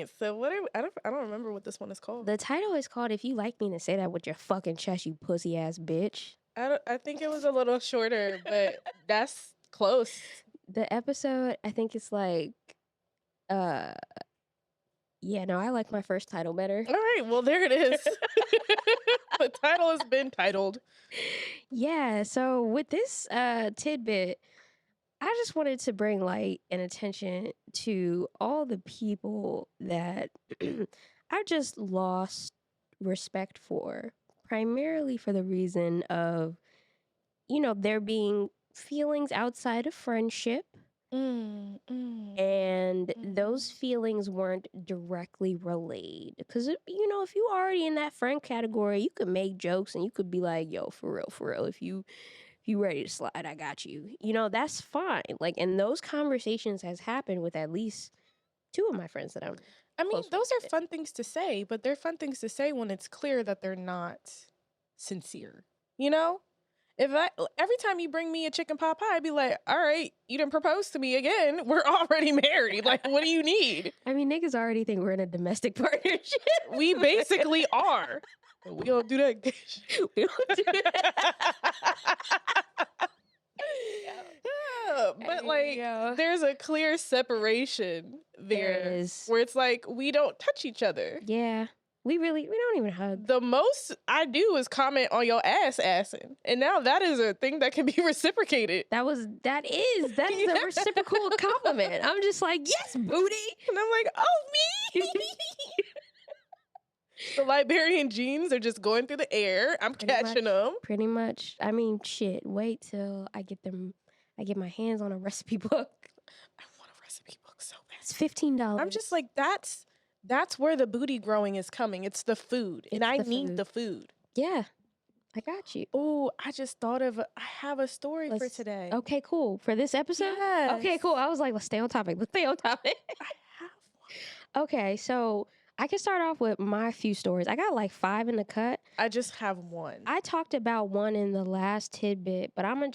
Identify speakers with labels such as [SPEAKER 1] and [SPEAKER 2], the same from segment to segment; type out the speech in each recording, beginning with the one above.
[SPEAKER 1] right. So what are I don't remember what this one is called.
[SPEAKER 2] The title is called "If You Like Me to Say That with Your Fucking Chest, You Pussy Ass Bitch."
[SPEAKER 1] I think it was a little shorter, but that's close.
[SPEAKER 2] The episode, I think it's like, yeah, no, I like my first title better.
[SPEAKER 1] All right, well there it is. The title has been titled.
[SPEAKER 2] Yeah, so with this tidbit, I just wanted to bring light and attention to all the people that I just lost respect for, primarily for the reason of, there being feelings outside of friendship. And those feelings weren't directly relayed. Because, if you already in that friend category, you could make jokes and you could be like, yo, for real, if you ready to slide, I got you. That's fine. Like, and those conversations has happened with at least two of my friends that
[SPEAKER 1] I mean, those are fun things to say, but they're fun things to say when it's clear that they're not sincere. If every time you bring me a chicken pot pie, I'd be like, all right, you didn't propose to me again. We're already married. Like, what do you need?
[SPEAKER 2] I mean, niggas already think we're in a domestic partnership.
[SPEAKER 1] We basically are. But we don't do that. We don't do that. But there's a clear separation there where it's like we don't touch each other.
[SPEAKER 2] Yeah. We don't even hug.
[SPEAKER 1] The most I do is comment on your assing. And now that is a thing that can be reciprocated.
[SPEAKER 2] That is a reciprocal compliment. I'm just like, yes, booty.
[SPEAKER 1] And I'm like, oh, me. The Liberian jeans are just going through the air. I'm catching them.
[SPEAKER 2] Pretty much. I mean, shit, wait till I get my hands on a recipe book.
[SPEAKER 1] I want a recipe book so bad.
[SPEAKER 2] It's $15.
[SPEAKER 1] I'm just like, that's where the booty growing is coming. It's the food. And I need the food.
[SPEAKER 2] Yeah. I got you.
[SPEAKER 1] Oh, I just thought I have a story for today.
[SPEAKER 2] Okay, cool. For this episode?
[SPEAKER 1] Yes.
[SPEAKER 2] Okay, cool. I was like, let's stay on topic. I have one. Okay, so I can start off with my few stories. I got like 5 in the cut.
[SPEAKER 1] I just have one.
[SPEAKER 2] I talked about one in the last tidbit, but I'm gonna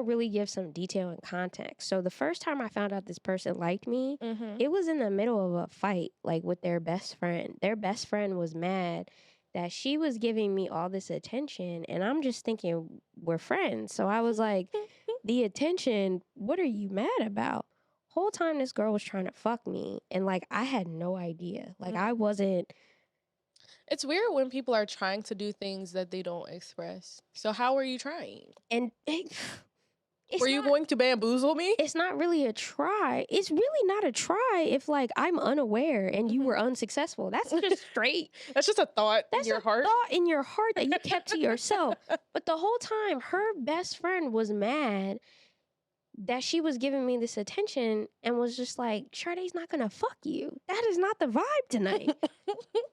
[SPEAKER 2] really give some detail and context. So the first time I found out this person liked me, it was in the middle of a fight, like with their best friend. Their best friend was mad that she was giving me all this attention, and I'm just thinking we're friends. So I was like, the attention, what are you mad about? Whole time this girl was trying to fuck me, and like I had no idea. Like I wasn't.
[SPEAKER 1] It's weird when people are trying to do things that they don't express. So how are you trying?
[SPEAKER 2] And
[SPEAKER 1] were you going to bamboozle me?
[SPEAKER 2] It's not really a try. It's really not a try if like I'm unaware and you were unsuccessful. That's just straight.
[SPEAKER 1] That's just a thought in your heart.
[SPEAKER 2] Thought in your heart that you kept to yourself. But the whole time her best friend was mad that she was giving me this attention and was just like, Sade's not gonna fuck you. That is not the vibe tonight.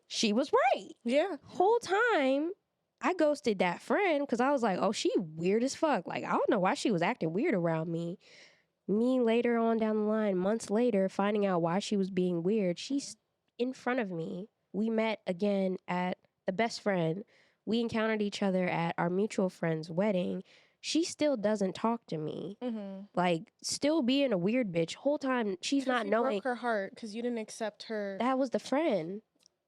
[SPEAKER 2] She was right.
[SPEAKER 1] Yeah.
[SPEAKER 2] Whole time I ghosted that friend because I was like, oh, she weird as fuck. Like, I don't know why she was acting weird around me. Me later on down the line, months later, finding out why she was being weird. She's in front of me. We met again at the best friend. We encountered each other at our mutual friend's wedding. She still doesn't talk to me. Like, still being a weird bitch. Whole time, she's not knowing.
[SPEAKER 1] You broke her heart because you didn't accept her.
[SPEAKER 2] That was the friend.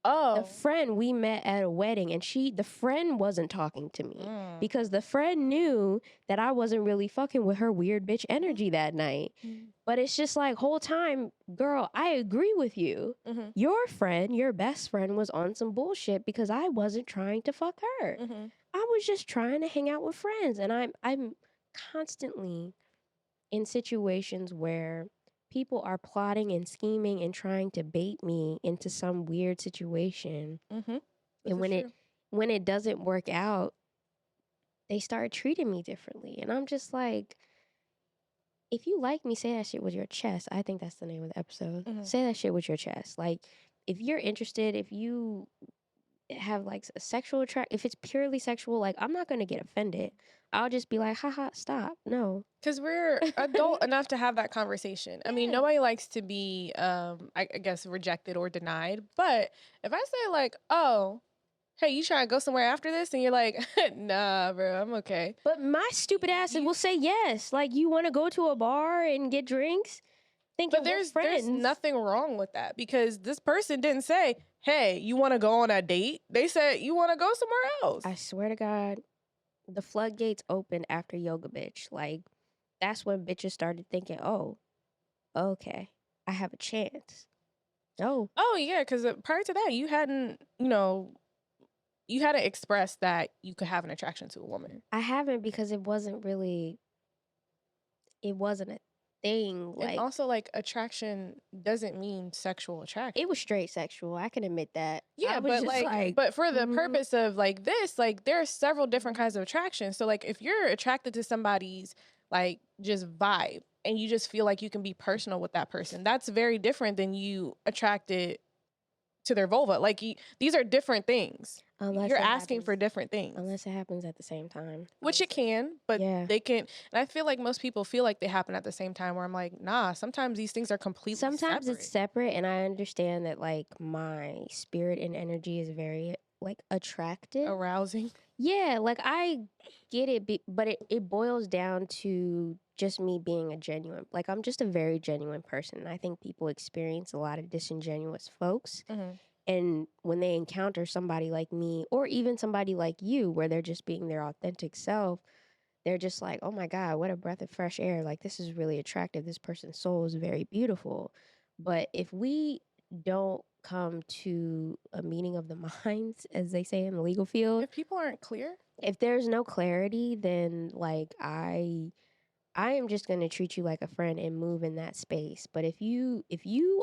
[SPEAKER 1] Oh.
[SPEAKER 2] The friend we met at a wedding, and the friend wasn't talking to me because the friend knew that I wasn't really fucking with her weird bitch energy that night. But it's just like, whole time, girl, I agree with you. Your friend, your best friend, was on some bullshit because I wasn't trying to fuck her. I was just trying to hang out with friends, and I'm constantly in situations where people are plotting and scheming and trying to bait me into some weird situation. And when it doesn't work out, they start treating me differently. And I'm just like, if you like me, say that shit with your chest. I think that's the name of the episode. Say that shit with your chest. Like, if you're interested, if you have like a sexual if it's purely sexual, like, I'm not gonna get offended. I'll just be like, haha, stop. No.
[SPEAKER 1] Because we're adult enough to have that conversation. I mean, nobody likes to be, I guess, rejected or denied. But if I say like, oh, hey, you trying to go somewhere after this? And you're like, nah, bro, I'm okay.
[SPEAKER 2] But my stupid ass will say yes. Like, you want to go to a bar and get drinks? thinking
[SPEAKER 1] But
[SPEAKER 2] we're
[SPEAKER 1] there's
[SPEAKER 2] friends.
[SPEAKER 1] nothing wrong with that, because this person didn't say, hey, you want to go on a date? They said, you want to go somewhere else.
[SPEAKER 2] I swear to God, the floodgates opened after Yoga Bitch. Like, that's when bitches started thinking, oh, okay, I have a chance. Oh,
[SPEAKER 1] Yeah, because prior to that, you hadn't expressed that you could have an attraction to a woman.
[SPEAKER 2] I haven't, because it wasn't a thing.
[SPEAKER 1] And
[SPEAKER 2] Like,
[SPEAKER 1] also, like, attraction doesn't mean sexual attraction.
[SPEAKER 2] it was straight sexual. I can admit that.
[SPEAKER 1] Yeah,
[SPEAKER 2] I was
[SPEAKER 1] but
[SPEAKER 2] just
[SPEAKER 1] like, but for the
[SPEAKER 2] mhm.
[SPEAKER 1] purpose of like this, like, there are several different kinds of attraction. So like, if you're attracted to somebody's like just vibe and you just feel like you can be personal with that person, that's very different than you attracted to their vulva. Like, these are different things.
[SPEAKER 2] Unless
[SPEAKER 1] You're
[SPEAKER 2] it
[SPEAKER 1] asking
[SPEAKER 2] happens-
[SPEAKER 1] for different things.
[SPEAKER 2] Unless it happens at the same time.
[SPEAKER 1] Which it can, but
[SPEAKER 2] Yeah.
[SPEAKER 1] they can. And I feel like most people feel like they happen at the same time, where I'm like, nah, sometimes these things are completely
[SPEAKER 2] Sometimes
[SPEAKER 1] separate.
[SPEAKER 2] it's separate, and I understand that, like, my spirit and energy is very, like, attractive.
[SPEAKER 1] Arousing.
[SPEAKER 2] Yeah, like, I get it, but it boils down to just me being a genuine, like, I'm just a very genuine person. I think people experience a lot of disingenuous folks.
[SPEAKER 1] Mhm.
[SPEAKER 2] And when they encounter somebody like me, or even somebody like you, where they're just being their authentic self, they're just like, oh my God, what a breath of fresh air. Like, this is really attractive. This person's soul is very beautiful. But if we don't come to a meeting of the minds, as they say in the legal field,
[SPEAKER 1] If people aren't clear,
[SPEAKER 2] if there's no clarity, then like I am just going to treat you like a friend and move in that space. But if you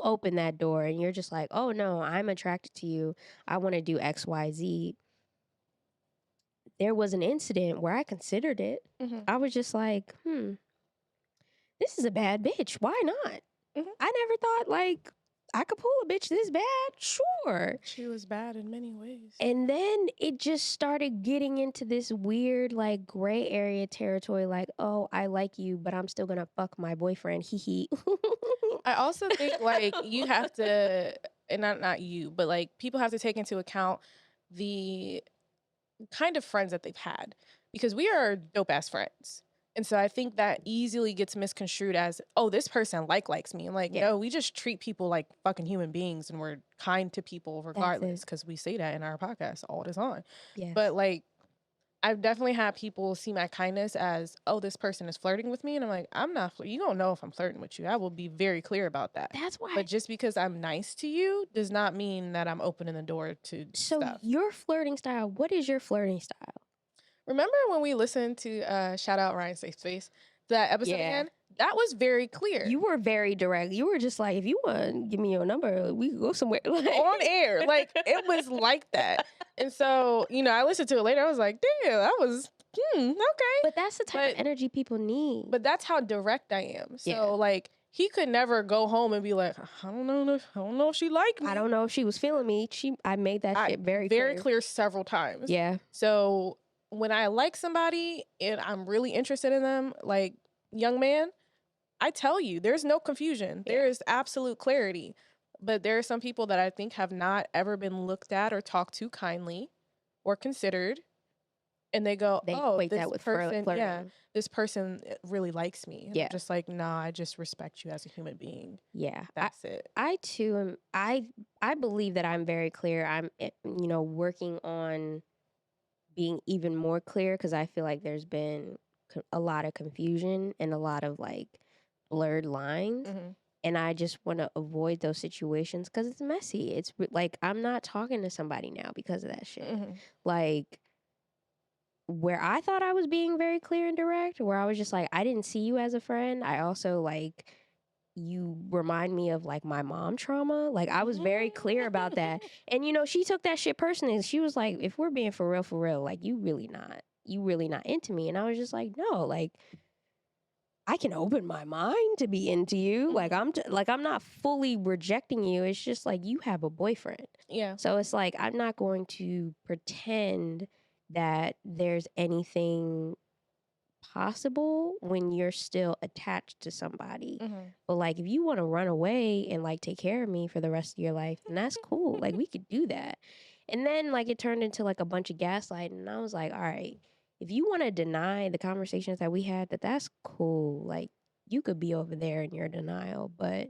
[SPEAKER 2] open that door and you're just like, "Oh no, I'm attracted to you. I want to do XYZ." There was an incident where I considered it.
[SPEAKER 1] Mhm.
[SPEAKER 2] I was just like, this is a bad bitch. Why not?
[SPEAKER 1] Mhm.
[SPEAKER 2] I never thought like I could pull a bitch this bad. Sure.
[SPEAKER 1] She was bad in many ways.
[SPEAKER 2] And then it just started getting into this weird, like, gray area territory. Like, oh, I like you, but I'm still gonna fuck my boyfriend. Hee hee.
[SPEAKER 1] I also think like you have to, and not you, but like people have to take into account the kind of friends that they've had, because we are dope ass friends. And so I think that easily gets misconstrued as, oh, this person likes me. And like,
[SPEAKER 2] Yeah.
[SPEAKER 1] no, we just treat people like fucking human beings, and we're kind to people regardless, because we say that in our podcast all the time.
[SPEAKER 2] Yes.
[SPEAKER 1] But like, I've definitely had people see my kindness as, oh, this person is flirting with me. And I'm like, I'm not, you don't know if I'm flirting with you. I will be very clear about that.
[SPEAKER 2] That's why.
[SPEAKER 1] But just because I'm nice to you does not mean that I'm opening the door to
[SPEAKER 2] So
[SPEAKER 1] stuff.
[SPEAKER 2] your flirting style, what is your flirting style?
[SPEAKER 1] Remember when we listened to shout out Ryan Safe Space, that episode
[SPEAKER 2] Yeah.
[SPEAKER 1] again? That was very clear.
[SPEAKER 2] You were very direct. You were just like, if you want to give me your number, we could go somewhere. Like,
[SPEAKER 1] on air. Like, it was like that. And so, I listened to it later. I was like, damn, that was, okay.
[SPEAKER 2] But that's the type of energy people need.
[SPEAKER 1] But that's how direct I am. So,
[SPEAKER 2] Yeah.
[SPEAKER 1] like, he could never go home and be like, I don't know if she liked me.
[SPEAKER 2] I don't know if she was feeling me. I made that shit very
[SPEAKER 1] clear several times.
[SPEAKER 2] Yeah.
[SPEAKER 1] So when I like somebody and I'm really interested in them, like, young man, I tell you, there's no confusion.
[SPEAKER 2] Yeah.
[SPEAKER 1] There is absolute clarity. But there are some people that I think have not ever been looked at or talked to kindly or considered. And they go,
[SPEAKER 2] They
[SPEAKER 1] oh,
[SPEAKER 2] equate
[SPEAKER 1] this
[SPEAKER 2] that with
[SPEAKER 1] person,
[SPEAKER 2] flirting.
[SPEAKER 1] yeah, this person really likes me. And
[SPEAKER 2] Yeah.
[SPEAKER 1] I'm just like, nah, I just respect you as a human being.
[SPEAKER 2] Yeah.
[SPEAKER 1] That's it.
[SPEAKER 2] I too am. I believe that I'm very clear. I'm, working on being even more clear, because I feel like there's been a lot of confusion and a lot of like blurred lines.
[SPEAKER 1] Mm-hmm.
[SPEAKER 2] And I just want to avoid those situations because it's messy. It's like, I'm not talking to somebody now because of that shit.
[SPEAKER 1] Mm-hmm.
[SPEAKER 2] Like, where I thought I was being very clear and direct, where I was just like, I didn't see you as a friend. I also, like, you remind me of like my mom trauma. Like, I was very clear about that. And she took that shit personally. She was like, if we're being for real, like, you really not into me. And I was just like, no, like, I can open my mind to be into you. Like, I'm not fully rejecting you. It's just like, you have a boyfriend.
[SPEAKER 1] Yeah.
[SPEAKER 2] So it's like, I'm not going to pretend that there's anything possible when you're still attached to somebody.
[SPEAKER 1] Mm-hmm.
[SPEAKER 2] But like, if you want to run away and like take care of me for the rest of your life, then that's cool. Like, we could do that. And then like, it turned into like a bunch of gaslighting. And I was like, all right, if you want to deny the conversations that we had, that's cool. Like, you could be over there in your denial, but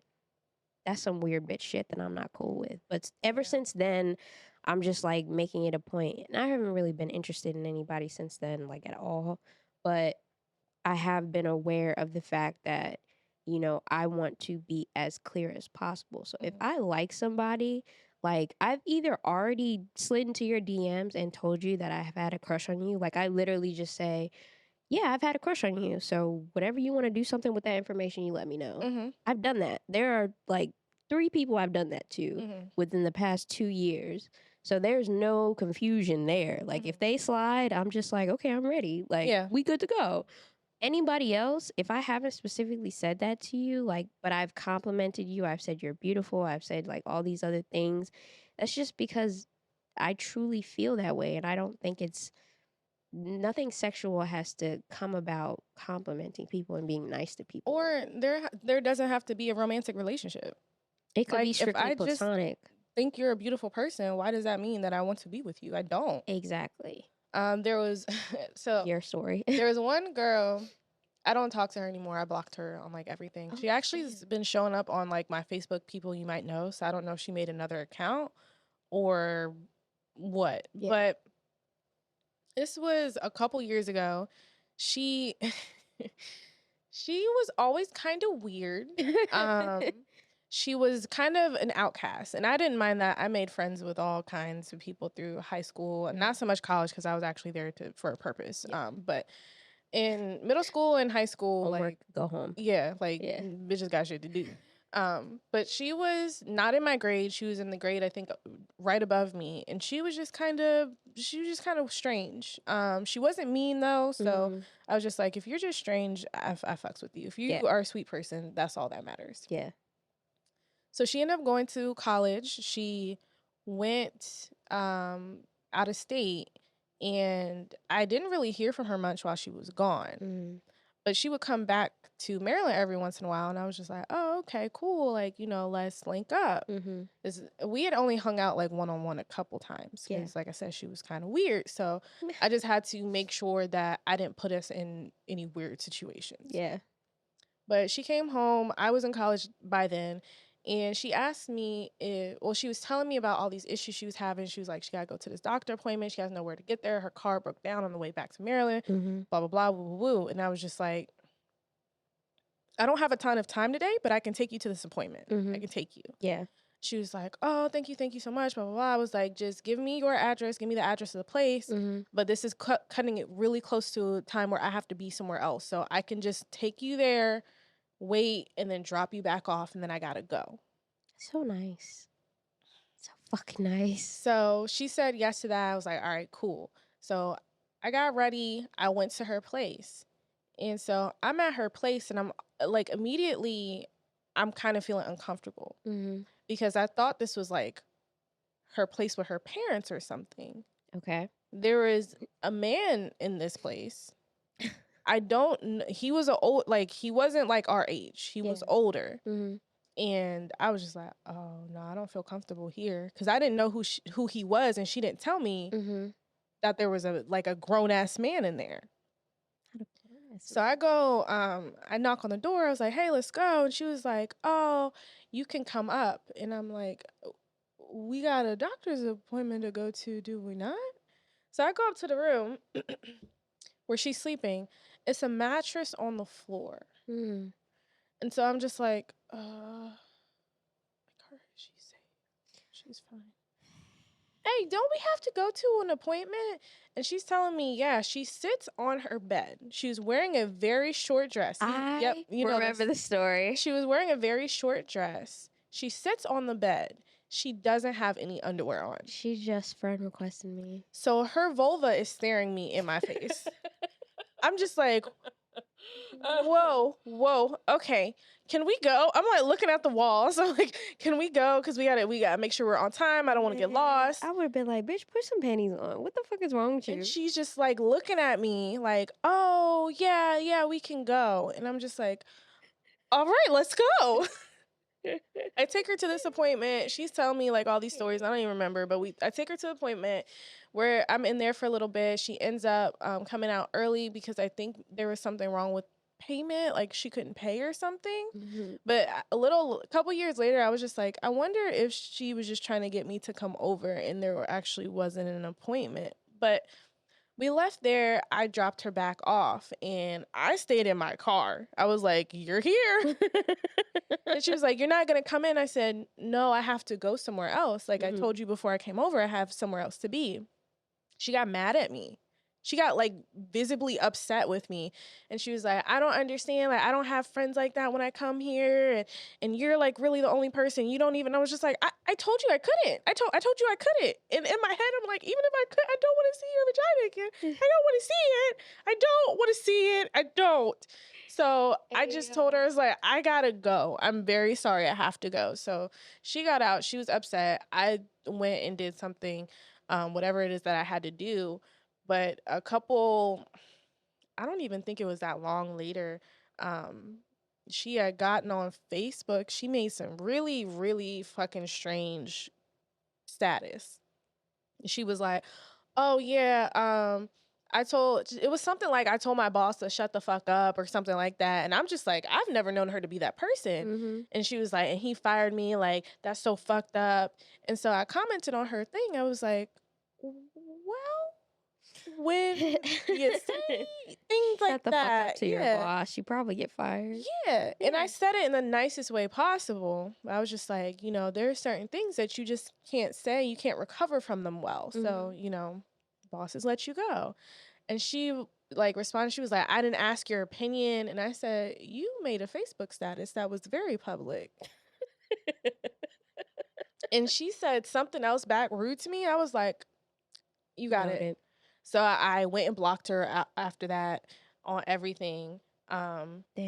[SPEAKER 2] that's some weird bitch shit that I'm not cool with. But ever since then, I'm just like making it a point. And I haven't really been interested in anybody since then, like at all. But I have been aware of the fact that, you know, I want to be as clear as possible. So if I like somebody, like I've either already slid into your DMs and told you that I have had a crush on you. Like I literally just say, yeah, I've had a crush on you. So whatever you want to do something with that information, you let me know. I've done that. There are like 3 people I've done that to within the past 2 years. So there's no confusion there. Like if they slide, I'm just like, okay, I'm ready. Like we good to go. Anybody else, if I haven't specifically said that to you, like, but I've complimented you, I've said you're beautiful, I've said like all these other things, that's just because I truly feel that way. And I don't think it's nothing sexual has to come about complimenting people and being nice to people.
[SPEAKER 1] Or there doesn't have to be a romantic relationship.
[SPEAKER 2] It could
[SPEAKER 1] like,
[SPEAKER 2] be strictly platonic.
[SPEAKER 1] Think you're a beautiful person, why does that mean that I want to be with you? I don't.
[SPEAKER 2] Exactly.
[SPEAKER 1] There was
[SPEAKER 2] your story.
[SPEAKER 1] There was one girl, I don't talk to her anymore. I blocked her on like everything. She actually has been showing up on like my Facebook people you might know. So I don't know if she made another account or what. Yeah. But this was a couple years ago. She she was always kind of weird. She was kind of an outcast, and I didn't mind that. I made friends with all kinds of people through high school, and not so much college because I was actually there for a purpose. But in middle school and high school,
[SPEAKER 2] homework,
[SPEAKER 1] like
[SPEAKER 2] go home.
[SPEAKER 1] Yeah, like bitches got shit to do. But she was not in my grade. She was in the grade I think right above me, and she was just kind of strange. She wasn't mean though, so I was just like, if you're just strange, I fucks with you. If you are a sweet person, that's all that matters.
[SPEAKER 2] Yeah.
[SPEAKER 1] So she ended up going to college. She went out of state, and I didn't really hear from her much while she was gone. But she would come back to Maryland every once in a while, and I was just like, oh, okay, cool. Like, you know, let's link up. We had only hung out like one-on-one a couple times because, like I said, she was kind of weird. So I just had to make sure that I didn't put us in any weird situations.
[SPEAKER 2] Yeah.
[SPEAKER 1] But she came home. I was in college by then. And she asked me she was telling me about all these issues she was having. She was like, she got to go to this doctor appointment. She has nowhere to get there. Her car broke down on the way back to Maryland, blah, blah, blah, woo, woo, woo. And I was just like, I don't have a ton of time today, but I can take you to this appointment. I can take you.
[SPEAKER 2] Yeah.
[SPEAKER 1] She was like, oh, thank you so much, blah, blah, blah. I was like, just give me your address. Give me the address of the place. But this is cutting it really close to a time where I have to be somewhere else. So I can just take you there, wait, and then drop you back off, and then I gotta go.
[SPEAKER 2] So nice. So fucking nice.
[SPEAKER 1] So she said yes to that. I was like, all right, cool. So I got ready. I went to her place. And so I'm at her place, and I'm like, immediately, I'm kind of feeling uncomfortable because I thought this was like her place with her parents or something.
[SPEAKER 2] Okay.
[SPEAKER 1] There is a man in this place. He was he wasn't like our age. He was older. And I was just like, oh no, I don't feel comfortable here. Cause I didn't know who he was. And she didn't tell me that there was a grown ass man in there. So I go, I knock on the door. I was like, hey, let's go. And she was like, oh, you can come up. And I'm like, we got a doctor's appointment to go to, do we not? So I go up to the room where she's sleeping. It's a mattress on the floor. And so I'm just like, she's safe. She's fine. Hey, don't we have to go to an appointment? And she's telling me, yeah, she sits on her bed. She was wearing a very short dress.
[SPEAKER 2] I remember the story.
[SPEAKER 1] She was wearing a very short dress. She sits on the bed. She doesn't have any underwear on.
[SPEAKER 2] She just friend requested me.
[SPEAKER 1] So her vulva is staring me in my face. I'm just like, whoa, okay. Can we go? I'm like looking at the walls. I'm like, can we go? Because we gotta make sure we're on time. I don't want to get lost.
[SPEAKER 2] I would have been like, bitch, put some panties on. What the fuck is wrong with you?
[SPEAKER 1] And she's just like looking at me like, oh, yeah, we can go. And I'm just like, all right, let's go. I take her to this appointment. She's telling me like all these stories. I don't even remember, but I take her to the appointment where I'm in there for a little bit. She ends up coming out early because I think there was something wrong with payment, like she couldn't pay or something.
[SPEAKER 2] Mm-hmm.
[SPEAKER 1] But a couple years later, I was just like, I wonder if she was just trying to get me to come over and there actually wasn't an appointment. But we left there. I dropped her back off and I stayed in my car. I was like, you're here. And she was like, you're not going to come in. I said, no, I have to go somewhere else. Like I told you before I came over, I have somewhere else to be. She got mad at me. She got like visibly upset with me. And she was like, I don't understand. Like, I don't have friends like that when I come here. And you're like really the only person. You don't even. I was just like, I told you I couldn't. I told you I couldn't. And in my head, I'm like, even if I could, I don't want to see your vagina again. I don't want to see it. I don't want to see it. I don't. So I just told her, I was like, I gotta go. I'm very sorry. I have to go. So she got out. She was upset. I went and did something, whatever it is that I had to do. But I don't even think it was that long later, she had gotten on Facebook. She made some really, really fucking strange status. She was like, oh yeah, it was something like I told my boss to shut the fuck up or something like that. And I'm just like, I've never known her to be that person.
[SPEAKER 2] Mm-hmm.
[SPEAKER 1] And she was like, and he fired me, like, that's so fucked up. And so I commented on her thing. I was like, well, when you say things like
[SPEAKER 2] Shut the
[SPEAKER 1] that,
[SPEAKER 2] fuck up to your boss. You probably get fired.
[SPEAKER 1] yeah. And I said it in the nicest way possible. I was just like, there are certain things that you just can't say. You can't recover from them well. So, bosses let you go. And she like responded. She was like, I didn't ask your opinion. And I said, you made a Facebook status that was very public. And she said something else back rude to me. I was like, you got it. So I went and blocked her after that on everything.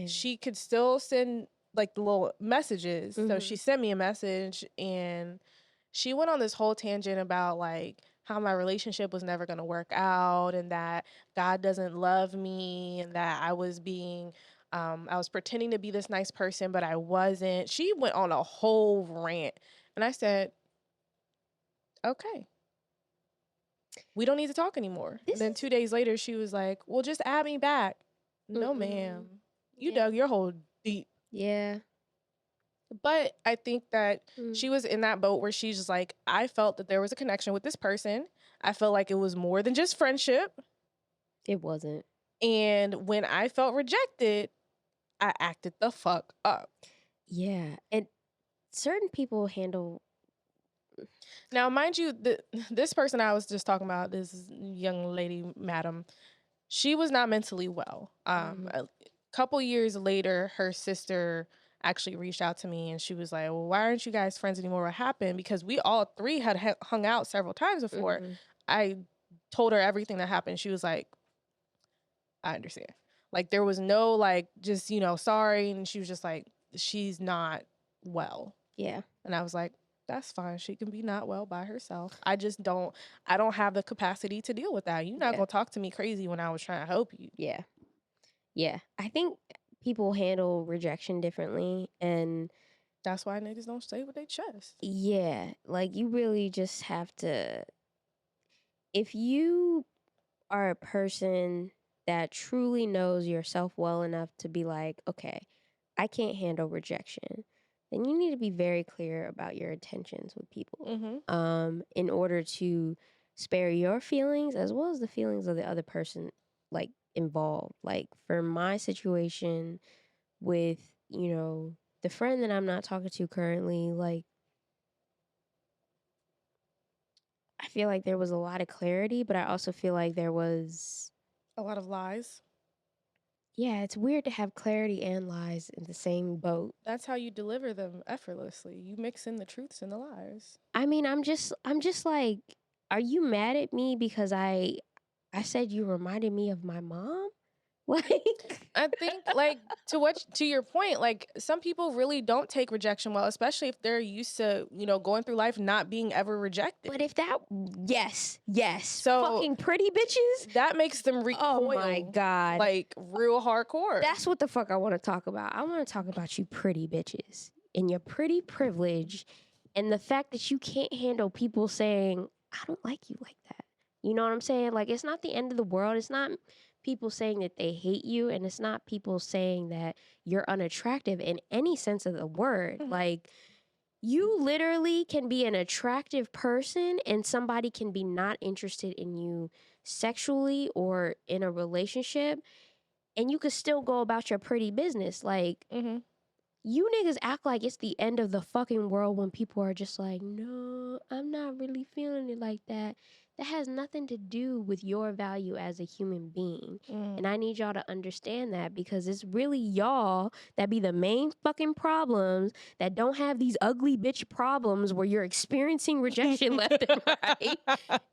[SPEAKER 1] She could still send like the little messages. So she sent me a message and she went on this whole tangent about like how my relationship was never going to work out and that God doesn't love me and that I was pretending to be this nice person, but I wasn't. She went on a whole rant and I said, okay. We don't need to talk anymore. And then 2 days later, she was like, well, just add me back. No, ma'am. You dug your hole deep.
[SPEAKER 2] Yeah.
[SPEAKER 1] But I think that she was in that boat where she's just like, I felt that there was a connection with this person. I felt like it was more than just friendship.
[SPEAKER 2] It wasn't.
[SPEAKER 1] And when I felt rejected, I acted the fuck up.
[SPEAKER 2] Yeah. And certain people handle...
[SPEAKER 1] Now, mind you, this person I was just talking about, this young lady, madam, she was not mentally well. A couple years later, her sister actually reached out to me and she was like, well, why aren't you guys friends anymore? What happened? Because we all three had hung out several times before. I told her everything that happened. She was like, I understand. Like, there was no, like, just, sorry. And she was just like, she's not well.
[SPEAKER 2] Yeah.
[SPEAKER 1] And I was like, that's fine. She can be not well by herself. I don't have the capacity to deal with that. You're not going to talk to me crazy when I was trying to help you.
[SPEAKER 2] Yeah. Yeah. I think people handle rejection differently, and
[SPEAKER 1] that's why niggas don't say with their chest.
[SPEAKER 2] Yeah. Like, you really just have to, if you are a person that truly knows yourself well enough to be like, okay, I can't handle rejection, then you need to be very clear about your intentions with people, in order to spare your feelings as well as the feelings of the other person, like, involved. Like, for my situation with, the friend that I'm not talking to currently, like, I feel like there was a lot of clarity, but I also feel like there was
[SPEAKER 1] a lot of lies.
[SPEAKER 2] Yeah, it's weird to have clarity and lies in the same boat.
[SPEAKER 1] That's how you deliver them effortlessly. You mix in the truths and the lies.
[SPEAKER 2] I mean, I'm just like, are you mad at me because I said you reminded me of my mom? Like,
[SPEAKER 1] I think, like, to your point, like, some people really don't take rejection well, especially if they're used to, going through life not being ever rejected.
[SPEAKER 2] But if that, yes. So fucking pretty bitches,
[SPEAKER 1] that makes them recoil.
[SPEAKER 2] Oh my God.
[SPEAKER 1] Like, real hardcore.
[SPEAKER 2] That's what the fuck I want to talk about. I want to talk about you pretty bitches and your pretty privilege and the fact that you can't handle people saying, I don't like you like that. You know what I'm saying? Like, it's not the end of the world. It's not people saying that they hate you, and it's not people saying that you're unattractive in any sense of the word.
[SPEAKER 1] Mhm.
[SPEAKER 2] Like, you literally can be an attractive person and somebody can be not interested in you sexually or in a relationship, and you could still go about your pretty business. Like,
[SPEAKER 1] Mhm.
[SPEAKER 2] you niggas act like it's the end of the fucking world when people are just like, no, I'm not really feeling it like that. That has nothing to do with your value as a human being. And I need y'all to understand that, because it's really y'all that be the main fucking problems, that don't have these ugly bitch problems where you're experiencing rejection left and right.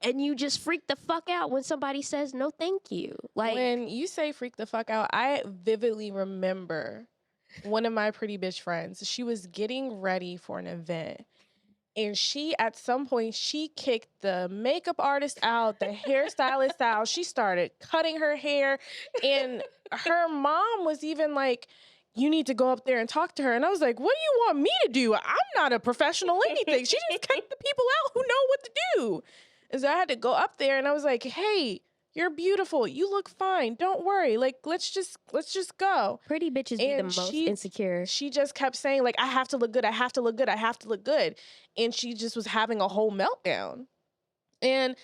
[SPEAKER 2] And you just freak the fuck out when somebody says no thank you. Like,
[SPEAKER 1] When you say freak the fuck out, I vividly remember one of my pretty bitch friends. She was getting ready for an event. And she, at some point, she kicked the makeup artist out, the hairstylist out. She started cutting her hair. And her mom was even like, you need to go up there and talk to her. And I was like, what do you want me to do? I'm not a professional anything. She just kicked the people out who know what to do. And so I had to go up there and I was like, hey, you're beautiful. You look fine. Don't worry. Like, let's just go.
[SPEAKER 2] pretty bitches be the
[SPEAKER 1] And
[SPEAKER 2] most insecure.
[SPEAKER 1] she just kept saying, like, I have to look good. I have to look good. I have to look good. And she just was having a whole meltdown. And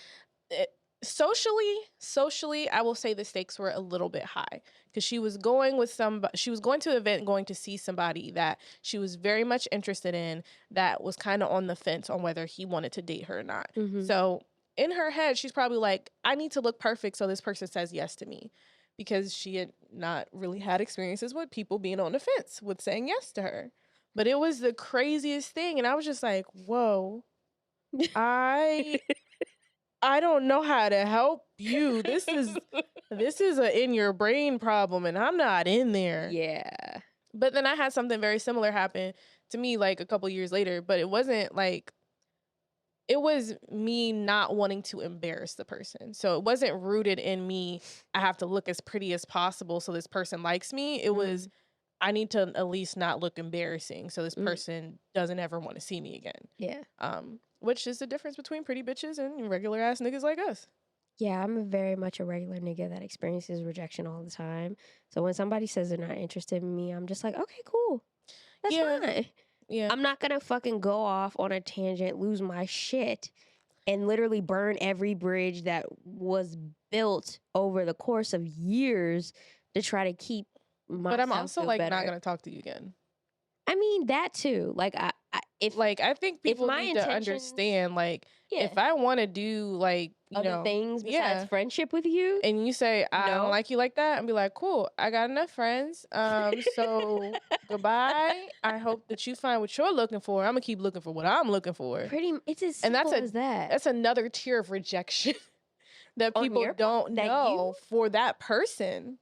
[SPEAKER 1] socially, I will say the stakes were a little bit high, because she was going to an event, going to see somebody that she was very much interested in, that was kind of on the fence on whether he wanted to date her or not. So in her head, she's probably like, I need to look perfect so this person says yes to me, because she had not really had experiences with people being on the fence with saying yes to her. But it was the craziest thing. And I was just like, whoa, I don't know how to help you. This is a in your brain problem and I'm not in there.
[SPEAKER 2] Yeah.
[SPEAKER 1] But then I had something very similar happen to me like a couple years later, but it wasn't like, it was me not wanting to embarrass the person. So it wasn't rooted in me, I have to look as pretty as possible so this person likes me. It was, I need to at least not look embarrassing so this person doesn't ever want to see me again.
[SPEAKER 2] Yeah.
[SPEAKER 1] Which is the difference between pretty bitches and regular ass niggas like us.
[SPEAKER 2] Yeah, I'm very much a regular nigga that experiences rejection all the time. So when somebody says they're not interested in me, I'm just like, okay, cool. That's fine.
[SPEAKER 1] Yeah.
[SPEAKER 2] I'm not gonna fucking go off on a tangent, lose my shit, and literally burn every bridge that was built over the course of years to try to keep myself.
[SPEAKER 1] But I'm also
[SPEAKER 2] feel
[SPEAKER 1] like
[SPEAKER 2] better.
[SPEAKER 1] not gonna talk to you again.
[SPEAKER 2] I mean that too. Like I
[SPEAKER 1] think people need to understand, like, if I want to do like
[SPEAKER 2] other things besides friendship with you,
[SPEAKER 1] and you say I don't like you like that, and be like, cool, I got enough friends. So goodbye. I hope that you find what you're looking for. I'm gonna keep looking for what I'm looking for.
[SPEAKER 2] It's as simple as that.
[SPEAKER 1] That's another tier of rejection that people don't know for that person.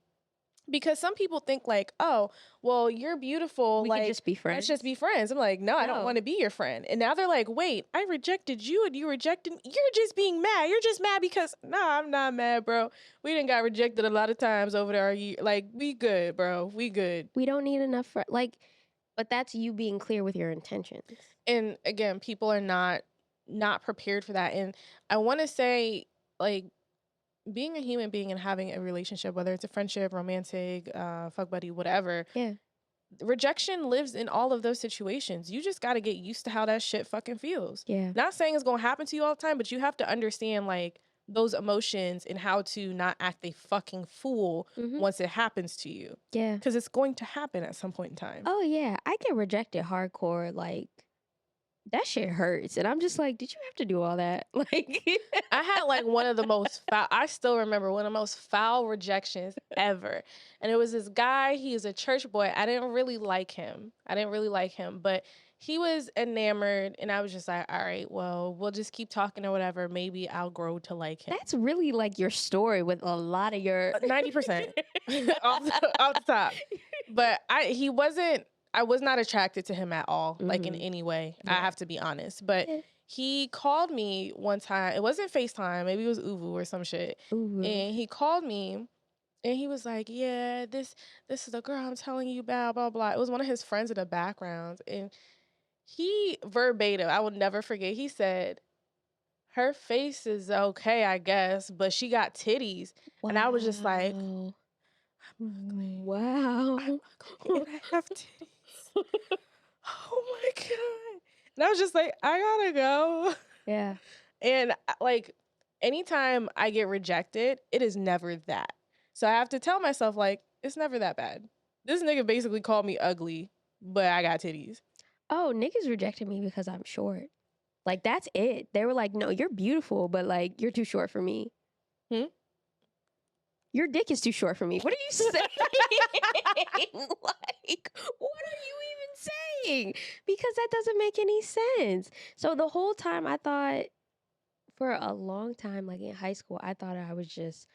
[SPEAKER 1] Because some people think like, oh, well, you're beautiful.
[SPEAKER 2] We
[SPEAKER 1] like,
[SPEAKER 2] can just be friends.
[SPEAKER 1] Let's just be friends. I'm like, no, I don't want to be your friend. And now they're like, wait, I rejected you and you rejected me. You're just being mad. You're just mad because, I'm not mad, bro. We done got rejected a lot of times over there. Like, we good, bro. We good.
[SPEAKER 2] We don't need enough but that's you being clear with your intentions.
[SPEAKER 1] And again, people are not prepared for that. And I want to say, like, being a human being and having a relationship, whether it's a friendship, romantic, fuck buddy, whatever.
[SPEAKER 2] Yeah.
[SPEAKER 1] Rejection lives in all of those situations. You just got to get used to how that shit fucking feels.
[SPEAKER 2] Yeah.
[SPEAKER 1] Not saying it's going to happen to you all the time, but you have to understand like those emotions and how to not act a fucking fool once it happens to you.
[SPEAKER 2] Yeah.
[SPEAKER 1] Because it's going to happen at some point in time.
[SPEAKER 2] Oh yeah. I get rejected hardcore. Like, that shit hurts. And I'm just like, did you have to do all that? Like,
[SPEAKER 1] I had like one of the most foul, I still remember one of the most foul rejections ever. And it was this guy, he is a church boy. I didn't really like him, but he was enamored. And I was just like, all right, well, we'll just keep talking or whatever. Maybe I'll grow to like him.
[SPEAKER 2] That's really like your story with a lot of your
[SPEAKER 1] 90% off the top. But I was not attracted to him at all, like in any way. Yeah. I have to be honest. But he called me one time. It wasn't FaceTime. Maybe it was Uvu or some shit. And he called me and he was like, yeah, this is the girl I'm telling you about, blah, blah. It was one of his friends in the background. And he verbatim, I will never forget, he said, her face is okay, I guess, but she got titties.
[SPEAKER 2] Wow.
[SPEAKER 1] And I was just like, I'm ugly.
[SPEAKER 2] Wow.
[SPEAKER 1] I'm ugly and I have titties. Oh my God. And I was just like, I gotta go.
[SPEAKER 2] Yeah.
[SPEAKER 1] And like, anytime I get rejected, it is never that. So I have to tell myself, like, it's never that bad. This nigga basically called me ugly, but I got titties.
[SPEAKER 2] Oh, niggas rejected me because I'm short. Like, that's it. They were like, no, you're beautiful, but like, you're too short for me. Your dick is too short for me. What are you saying? Like, what are you even saying? Because that doesn't make any sense. So the whole time I thought, for a long time, like in high school, I thought I was just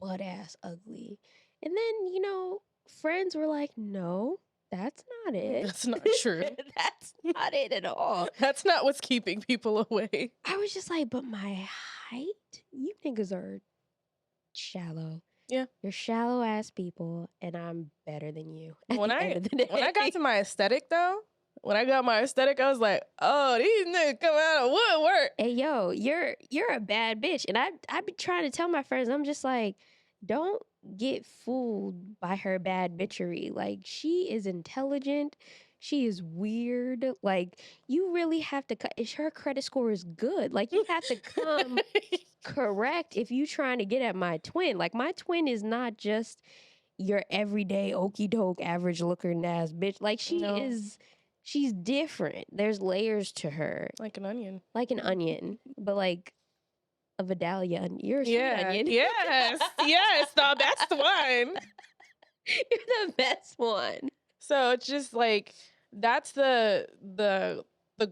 [SPEAKER 2] butt ass ugly. And then, friends were like, no, that's not it.
[SPEAKER 1] That's not true.
[SPEAKER 2] That's not it at all.
[SPEAKER 1] That's not what's keeping people away.
[SPEAKER 2] I was just like, but my height? You niggas are shallow.
[SPEAKER 1] Yeah.
[SPEAKER 2] You're shallow ass people, and I'm better than you.
[SPEAKER 1] When I got to my aesthetic though, when I got my aesthetic, I was like, oh, these niggas come out of woodwork.
[SPEAKER 2] Hey yo, you're a bad bitch. And I be trying to tell my friends, I'm just like, don't get fooled by her bad bitchery. Like, she is intelligent. She is weird. Like, you really have to her credit score is good. Like, you have to come correct if you trying to get at my twin. Like, my twin is not just your everyday okey doke average looking ass bitch. Like, she's different. There's layers to her.
[SPEAKER 1] Like an onion.
[SPEAKER 2] Like an onion. But like a Vidalia onion. You're a sweet onion.
[SPEAKER 1] Yes. Yes, the best one.
[SPEAKER 2] You're the best one.
[SPEAKER 1] So it's just like, that's the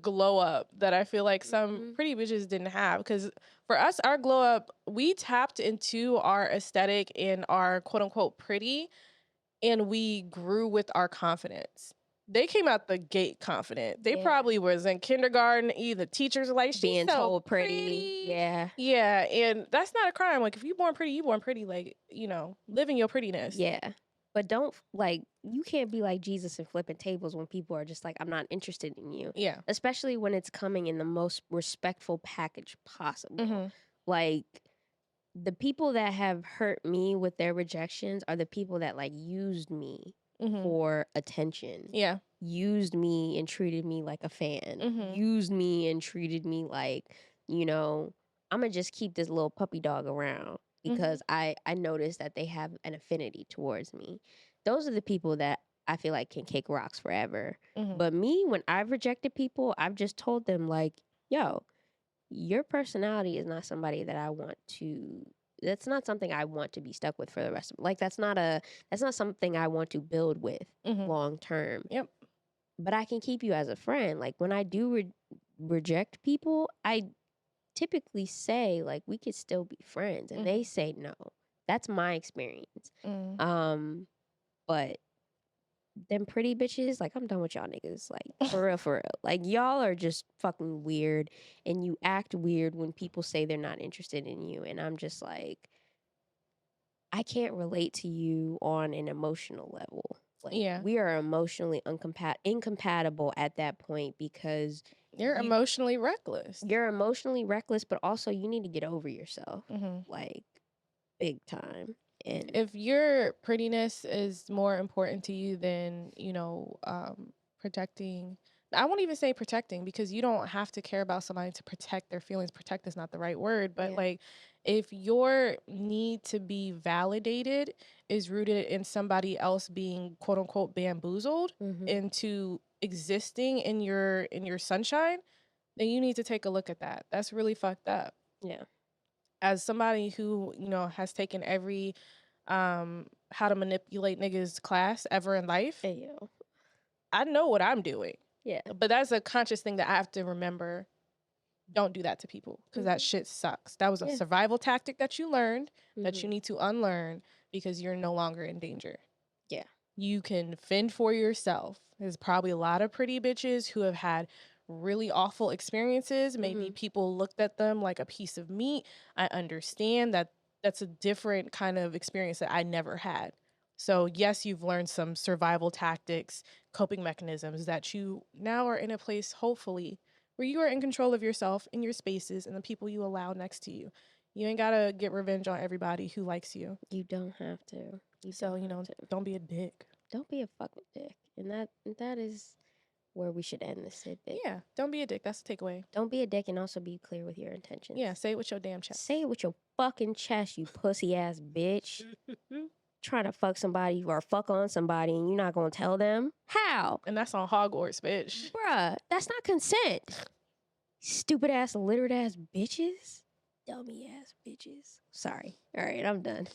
[SPEAKER 1] glow up that I feel like some pretty bitches didn't have. Because for us, our glow up, we tapped into our aesthetic and our quote unquote pretty, and we grew with our confidence. They came out the gate confident. They probably was in kindergarten. The teachers are like, she's being so told pretty.
[SPEAKER 2] Yeah.
[SPEAKER 1] Yeah. And that's not a crime. Like, if you born pretty, you born pretty. Like, living your prettiness.
[SPEAKER 2] Yeah. But don't, like, you can't be like Jesus and flipping tables when people are just like, I'm not interested in you.
[SPEAKER 1] Yeah.
[SPEAKER 2] Especially when it's coming in the most respectful package possible.
[SPEAKER 1] Mm-hmm.
[SPEAKER 2] Like, the people that have hurt me with their rejections are the people that like used me for attention.
[SPEAKER 1] Yeah.
[SPEAKER 2] Used me and treated me like a fan. Used me and treated me like, I'm going to just keep this little puppy dog around because I noticed that they have an affinity towards me. Those are the people that I feel like can kick rocks forever. But me, when I've rejected people, I've just told them like, yo, your personality is not somebody that I want to, that's not something I want to be stuck with for the rest of, like, that's not something I want to build with long term.
[SPEAKER 1] Yep.
[SPEAKER 2] But I can keep you as a friend. Like, when I do reject people, I typically say like, we could still be friends, and they say no. That's my experience. But them pretty bitches, like, I'm done with y'all niggas. Like, for real. Like, y'all are just fucking weird, and you act weird when people say they're not interested in you. And I'm just like, I can't relate to you on an emotional level. Like, we are emotionally incompatible at that point because
[SPEAKER 1] you're emotionally reckless.
[SPEAKER 2] You're emotionally reckless, but also you need to get over yourself. Like, big time. And
[SPEAKER 1] if your prettiness is more important to you than, protecting, I won't even say protecting, because you don't have to care about somebody to protect their feelings. Protect is not the right word, but like, if your need to be validated is rooted in somebody else being quote unquote bamboozled into existing in your sunshine, then you need to take a look at that. That's really fucked up.
[SPEAKER 2] Yeah.
[SPEAKER 1] As somebody who, has taken every how to manipulate niggas class ever in life, I know what I'm doing.
[SPEAKER 2] Yeah.
[SPEAKER 1] But that's a conscious thing that I have to remember. Don't do that to people, because that shit sucks. That was a survival tactic that you learned that you need to unlearn, because you're no longer in danger.
[SPEAKER 2] Yeah.
[SPEAKER 1] You can fend for yourself. There's probably a lot of pretty bitches who have had really awful experiences. Maybe people looked at them like a piece of meat. I understand that that's a different kind of experience that I never had. So yes, you've learned some survival tactics, coping mechanisms that you now are in a place, hopefully, where you are in control of yourself and your spaces and the people you allow next to you. You ain't gotta get revenge on everybody who likes you.
[SPEAKER 2] You don't have to.
[SPEAKER 1] Don't be a dick.
[SPEAKER 2] Don't be a fucking dick. And that is where we should end this tidbit.
[SPEAKER 1] Yeah, don't be a dick. That's the takeaway.
[SPEAKER 2] Don't be a dick and also be clear with your intentions.
[SPEAKER 1] Yeah, say it with your damn chest.
[SPEAKER 2] Say it with your fucking chest, you pussy ass bitch. Trying to fuck somebody or fuck on somebody and you're not gonna tell them? How?
[SPEAKER 1] And that's on Hogwarts, bitch.
[SPEAKER 2] Bruh, that's not consent. Stupid ass, littered ass bitches. Dummy ass bitches. Sorry. All right, I'm done.